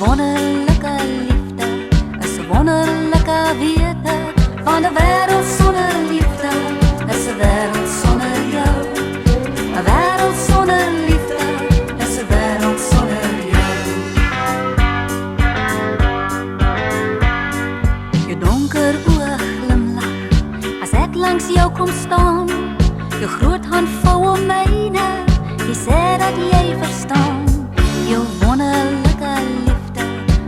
wonderlijke liefde is 'n wonderlijke wete. Van 'n wêreld sonder liefde is 'n wêreld sonder jou. 'n wêreld sonder liefde is 'n wêreld sonder jou. Jou donker oë glimlag as ek langs jou kom staan. Jou groot hand vou om myne, jy sê dat jy verstaan. Jou wonderlijke liefde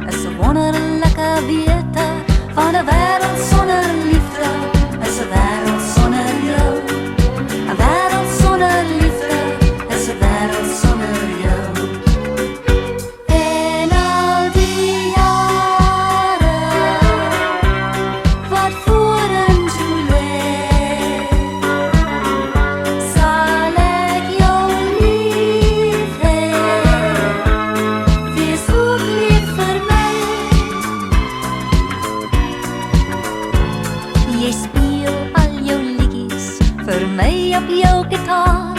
is 'n wonderlijke wete. Van 'n wêreld sonder liefde is 'n wêreld sonder jou. 'n wêreld sonder liefde is 'n wêreld sonder jou. En al die jare wat vorentoe lê, sal ek jou lief hê. Wees ook lief vir my. Jy speel al jou liedjies vir my op jou gitaar.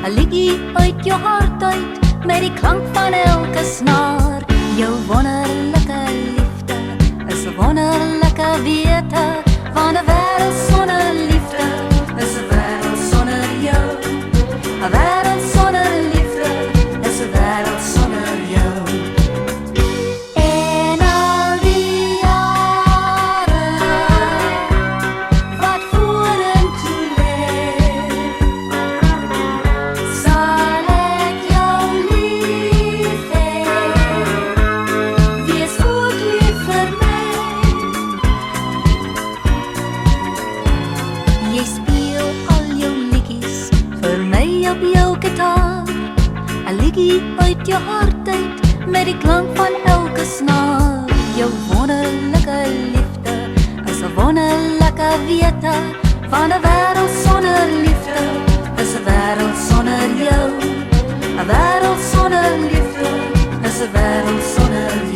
'n liedjie uit jou hart uit met die klank van elke snaar. Jou wonderlijke liefde is 'n wonderlijke wete. Van 'n wêreld sonder liefde is 'n wêreld sonder jou. 'n wêreld sonder liefde is 'n wêreld sonder jou. En al die jare wat vorentoe lê, sal ek jou lief hê. Wees ook lief vir my. Jy speel al jou liedjies vir my op jou gitaar. 'n liedjie uit jou hart uit met die klank van elke snaar. Jou wonderlijke liefde is 'n wonderlijke wete. Van 'n wêreld sonder liefde is 'n wêreld sonder jou. 'n wêreld sonder liefde is 'n wêreld sonder jou.